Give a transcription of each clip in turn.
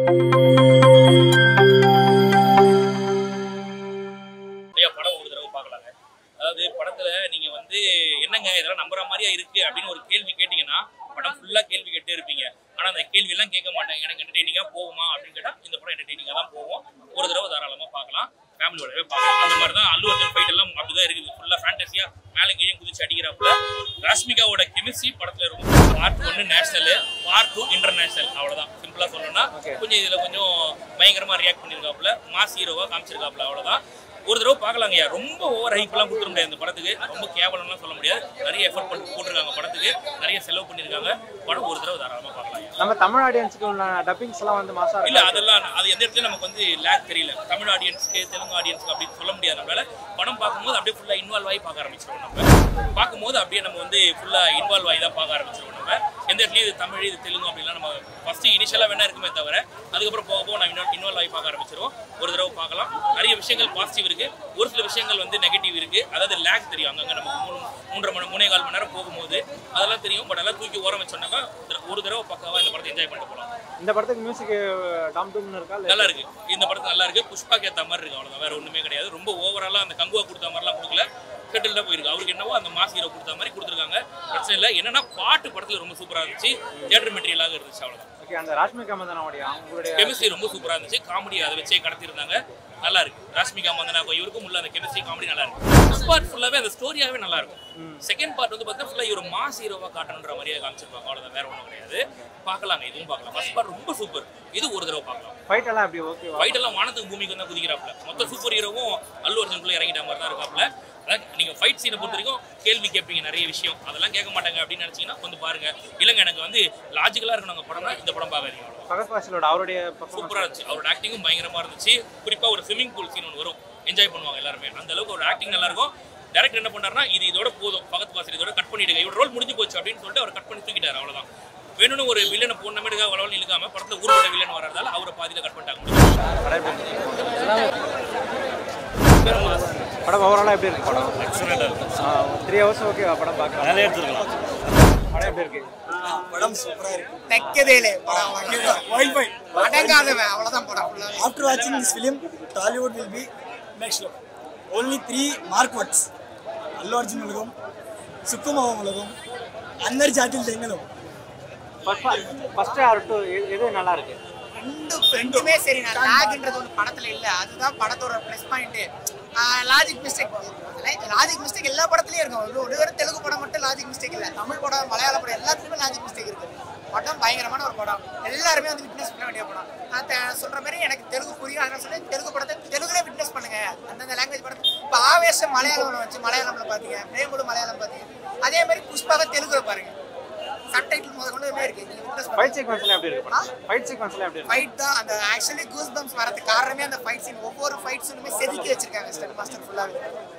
ஐயா படம் ஒரு தடவை பார்க்கலாங்க. அதாவது படத்துல நீங்க வந்து என்னங்க இதெல்லாம் நம்புற மாதிரியா இருக்கு அப்படின்னு ஒரு கேள்வி கேட்டீங்கன்னா படம் ஃபுல்லா கேள்வி கேட்டே இருப்பீங்க. ஆனா அந்த கேள்வி எல்லாம் கேட்க மாட்டாங்க. எனக்கு என்டர்டெய்னிங்கா போகுமா அப்படின்னு கேட்டா இந்த படம் என்டர்டெய்னிங்கா தான் போகும். ஒரு தடவை தாராளமா பார்க்கலாம், ஃபேமிலியோடவே பார்க்கலாம். அந்த மாதிரி தான் அல்லு அர்ஜுன் ஃபைட் எல்லாம் அப்படிதான் இருக்குது. ஃபுல்லா ஃபேண்டசியா மேலே கீழே குதிச்சு அடிக்கிறாப்புல. ராஷ்மிகாவோட கெமிஸ்ட்ரி படத்துல இருக்கும். Part 1 national, part 2 international. அவ்வளவுதான் சிம்பிளா சொல்லணும்னா. கொஞ்சம் இதுல கொஞ்சம் பயங்கரமா ரியாக்ட் பண்ணிருக்காப்புல, மாஸ் ஹீரோவா காமிச்சிருக்காப்புல. அவ்வளவுதான். ஒரு தடவை பார்க்கலாங்கய்யா. ரொம்ப ஓவர் ஹைப்லாம் கொடுத்துட முடியாது இந்த படத்துக்கு. ரொம்ப கேவலம்லாம் சொல்ல முடியாது. நிறைய எஃபர்ட் போட்டிருக்காங்க படத்துக்கு, நிறைய செலவு பண்ணிருக்காங்க. படம் ஒரு தடவை தாராளமா பார்க்கலாம். நம்ம தமிழ் ஆடியன்ஸ்க்கு உள்ள டப்பிங்ஸ் எல்லாம் வந்து மாசா இல்ல அதெல்லாம் அது எந்த இடத்துல நமக்கு வந்து லேக் தெரியல. தமிழ் ஆடியன்ஸ்க்கு தெலுங்கு ஆடியன்ஸ்க்கு அப்படின்னு சொல்ல முடியாது. நம்மளால படம் பார்க்கும்போது அப்படியே ஃபுல்லா இன்வால்வ் ஆகி பார்க்க ஆரம்பிச்சிருவோம். நம்ம பார்க்கும்போது அப்படியே நம்ம வந்து ஃபுல்லா இன்வால்வ் ஆகி தான் பார்க்க ஆரம்பிச்சிருவோம். நம்ம எந்த இடத்துலயும் இது தமிழ் இது தெலுங்கு அப்படிலாம் நம்ம ஃபர்ஸ்ட் இனிஷியலா வேணா இருக்குமே தவிர அதுக்கப்புறம் போக போக நம்ம இன்வால்வ் ஆகி பார்க்க ஆரம்பிச்சிருவோம். ஒரு தடவை பார்க்கலாம். நிறைய விஷயங்கள் பாசிட்டிவ் இருக்கு, ஒரு சில விஷயங்கள் வந்து நெகட்டிவ் இருக்கு. அதாவது லேக் தெரியும் அங்கங்க நமக்கு 3.5 மணி நேரம் போகும்போது அதெல்லாம் தெரியும். பட் அதெல்லாம் தூக்கி ஓரம் வச்சோம்னாக்கா ஒரு தடவை பக்காவா இந்த படத்தை என்ஜாய் பண்ணிட்டு போகலாம். இந்த படத்துக்கு மியூசிக் டாம் டூம்னு இருக்கா? நல்லா இருக்கு. இந்த படத்துக்கு நல்லா இருக்கு. புஷ்பாக்கு ஏற்ற மாதிரி இருக்கு. அவ்வளவுதான், வேற ஒண்ணுமே கிடையாது. ரொம்ப ஓவராலா அந்த கங்குவா கொடுத்த மாதிரிலாம் கொடுக்கல. செட்டில் தான் போயிருக்கு. அவருக்கு என்னவோ அந்த மாஸ் ஹீரோ கொடுத்த மாதிரி கொடுத்துருக்காங்க. பிரச்சனை இல்லை. என்னன்னா பாட்டு படத்துல ரொம்ப சூப்பரா இருந்துச்சு, தியேட்டர் மெட்டீரியலாக இருந்துச்சு. அவ்வளவுதான். ஓகே. அந்த ராஷ்மிகா மந்தனாவுடைய அவங்களுடைய கெமிஸ்ட்ரி ரொம்ப சூப்பரா இருந்துச்சு. காமெடி அதை வச்சே கடத்திருந்தாங்க. நல்லா இருக்கு. ராஷ்மிகா மந்தனாக்கும் இவருக்கும் உள்ள அந்த கெமிஸ்ட்ரி காமெடி நல்லா இருக்கு. ஃபர்ஸ்ட் பார்ட் ஃபுல்லாவே அந்த ஸ்டோரியாவே நல்லா இருக்கும். செகண்ட் பார்ட் வந்து பார்த்தா ஃபுல்லா இவர் மாஸ் ஹீரோவா காட்டணுன்ற மாதிரியே காமிச்சிருப்பாங்க. அவ்வளவுதான், வேற ஒன்றும் கிடையாது. பார்க்கலாங்க, இதுவும் பார்க்கலாம். ஃபர்ஸ்ட் பார்ட் ரொம்ப சூப்பர். இது ஒரு தடவை பார்க்கலாம். ஃபைட் எல்லாம் எப்படி ஓகே? ஃபைட் எல்லாம் வானத்துக்கு பூமிக்கு தான் குதிக்கிறாப்ல. மொத்த சூப்பர் ஹீரோவும் அல்லு அர்ஜுனுக்குள்ள இறங்கிட்ட மாதிரி தான் இருக்காப்ல. அதான் நீங்க ஃபைட் சீனை பொறுத்த வரைக்கும் கேள்வி கேட்பீங்க நிறைய விஷயம். அதெல்லாம் கேட்க மாட்டாங்க அப்படின்னு நினைச்சீங்கன்னா வந்து பாருங்க. இல்லைங்க எனக்கு வந்து லாஜிக்கலா இருக்கணும் படம்னா இந்த படம் பார்க்காதீங்க. ஃபகத் ஃபாசிலோட அவருடைய சூப்பரா இருந்துச்சு. அவரோட ஆக்டிங்கும் பயங்கரமா இருந்துச்சு. குறிப்பா ஒரு ஸ்விமிங் பூல் சீன் ஒன்று வரும், என்ஜாய் பண்ணுவாங்க எல்லாருமே. அந்த அளவுக்கு ஒரு ஆக்டிங் நல்லா இருக்கும். டைரக்டர் என்ன பண்ணாருன்னா இது இதோட போதும், ஃபகத் ஃபாசில் இதோட கட் பண்ணிடுங்க, இவரோட ரோல் முடிஞ்சு போச்சு அப்படின்னு சொல்லிட்டு அவர் கட் பண்ணி தூக்கிட்டாரு. அவ்வளவுதான். வேணும்னு ஒரு வில்லனை போனமேட்டுக்காக வளவலன்னு இழுக்காம படத்துல ஊர்வட்ட வில்லன் வர்றதால அவரை பாதியில கட் பண்ணிட்டாங்க. படம் ஓவராலா எப்படி இருக்கு? படம் எக்ஸலென்ட்டா இருக்கு. 3 hours ஓகேவா? படம் பார்க்கலாம், நல்லா எடுத்துக்கலாம். படம் எப்படி இருக்கு? படம் சூப்பரா இருக்கு. தெக்கதேலே படம் வைல்ட் அடங்காதவன் அவ்வளவுதான் படம். After watching this film, Tollywood will be next level. Only 3 mark words. அல்லு அர்ஜுன் உலகம், சுக்குமாவன் உலகம், அன்னர் ஜாட்டில் தெங்கலும். ஃபர்ஸ்ட் ஆர் 2 எது நல்லா இருக்கு? ரெண்டுமே சரி. லாக்ன்றது ஒரு படத்துல இல்ல, அதுதான் படத்தோட ப்ளஸ் பாயிண்ட். லாஜிக் மிஸ்டேக் எல்லா படத்துலயும் இருக்கும். ஒரு தெலுங்கு படம் மட்டும் லாஜிக் மிஸ்டேக் இல்ல, தமிழ் படம் மலையாள படம் எல்லாத்துலயுமே லாஜிக் மிஸ்டேக் இருக்கு. படம் பயங்கரமான ஒரு படம், எல்லாருமே வந்து விட்னஸ் பண்ண வேண்டிய படம். நான் சொல்ற மாதிரி எனக்கு தெலுங்கு புரியும், அதனால சொல்றேன் தெலுங்கு படத்தை தெலுங்குல விட்னஸ் பண்ணுங்க. அந்தந்த லாங்குவேஜ் படத்தை இப்போ ஆவேசம் மலையாளம் வச்சு மலையாளம்ல பாத்தீங்க, பிரேமுடு மலையாளம் பாத்தீங்க, அதே மாதிரி புஷ்பாவை தெலுங்குல பாருங்க. சப்டைட்டில் முதல்ல இருக்கு. ஃபைட் சீக்வென்ஸ்ல எப்படி இருக்கு? ஃபைட் சீக்வென்ஸ்ல எப்படி இருக்கு? ஃபைட் தான் அந்த ஆக்சுவலி கூஸ் பம்ப்ஸ் வரதுக்கு காரணமே அந்த ஃபைட் சீன். ஒவ்வொரு ஃபைட் சீனுமே செதுக்கி வச்சிருக்காங்க ஸ்டண்ட் மாஸ்டர் ஃபுல்லாவே.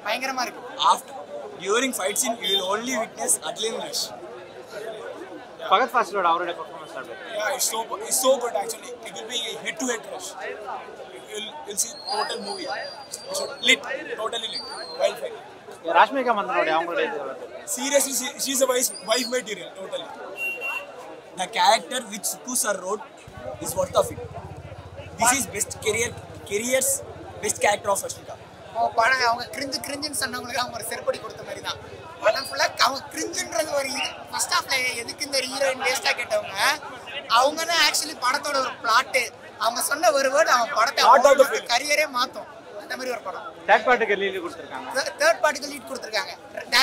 பயங்கரமா இருக்கு. After during fight scene you will only witness adrenaline rush. Fahadh ஃபாசிலோட அவருடைய பெர்ஃபார்மன்ஸ் எப்படி? Yeah, it's so good actually. It will be head to head rush. You'll see total movie. It's lit, totally lit. Wild fight. Rashmika மந்தனோட அவங்களுடைய Seriously, she's a wife material totally. The character which Sukku sir wrote is worth of it. This is best career's best character of Ashmika. படம் அவங்க கிரிஞ்சுன்னு சொன்னவங்களுக்கு அவங்க ஒரு செருப்படி கொடுத்த மாதிரி தான். படம் ஃபுல்லா அவங்க கிரிஞ்சுன்றது ஒரு ஃபர்ஸ்ட் ஹாஃப்ல எதுக்கு இந்த ஹீரோயின் வேஸ்டா கேட்டவங்க அவங்க தான் ஆக்சுவலி படத்தோட ஒரு பிளாட். அவங்க சொன்ன ஒரு வேர்ட் அவன் படத்தை கரியரே மாத்தும். அந்த மாதிரி ஒரு படம். தேர்ட் பார்ட்டிக்கு லீட் கொடுத்திருக்காங்க. தேர்ட் பார்ட்டிக்கு லீட் கொடுத்திருக்காங்க.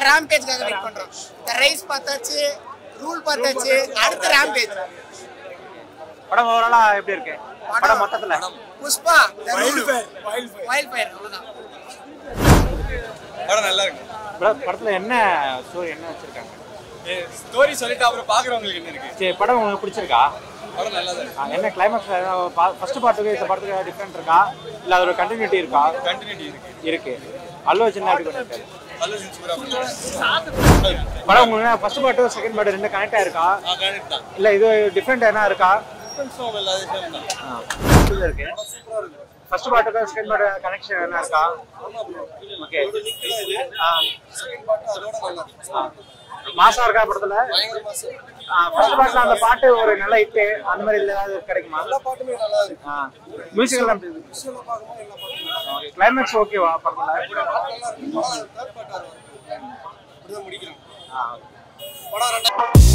ராம்பேஜ்காக வெயிட் பண்றோம். தி ரைஸ் பார்த்தாச்சு, ரூல் பார்த்தாச்சு, அடுத்த ராம்பேஜ். படம் ஓவராலா எப்படி இருக்கு? படம் மொத்தத்துல புஷ்பா Wild fire அவ்வளவுதான். படம் நல்லா இருக்கு. படத்துல என்ன ஸ்டோரி என்ன வச்சிருக்காங்க? ஸ்டோரி சொல்லிட்டு அப்புறம் பாக்குறவங்களுக்கு என்ன இருக்கு? சரி, படம் உங்களுக்கு பிடிச்சிருக்கா? படம் நல்லா இருக்கு. என்ன கிளைமாக்ஸ் ஃபர்ஸ்ட் பார்ட்டுக்கு இந்த படத்துக்கு டிஃபரெண்ட் இருக்கா இல்ல அதோட கண்டினியூட்டி இருக்கா? கண்டினியூட்டி இருக்கு. அல்லு அர்ஜுன் எப்படி பண்ணிருக்காரு? அல்லு அர்ஜுன் சூப்பரா படம் உங்களுக்கு ஃபர்ஸ்ட் பார்ட் செகண்ட் பார்ட் ரெண்டு கனெக்ட் ஆயிருக்கா? கனெக்ட் தான். இல்ல இது டிஃபரண்ட் என்ன இருக்கா? டிஃபரன்ஸ் இல்ல, அது சேம் தான். சூப்பரா இருக்கு. ஃபர்ஸ்ட் பார்ட்டுக்கு செகண்ட் பார்ட் கனெக்ஷன் என்ன இருக்கா? ஓகே. செகண்ட் பார்ட் அதோட நல்லா இருக்கு. மாசா இருக்கா படத்துல? ஃபர்ஸ்ட் பார்ட்ல அந்த பாட்டு ஒரு நல்ல ஹிட், அந்த மாதிரி ஏதாவது கிடைக்குமா? எல்லா பாட்டுமே நல்லா இருக்கு. மியூசிக் எல்லாம் விஷுவலா பாக்கும்போது எல்லா பாட்டுமே கிளைமேக்ஸ் ஓகேவா படத்துல? நல்லா இருக்கு. படம் தேர்ட் பார்ட் அப்படிதான் முடிக்கிறாங்க. படம் 2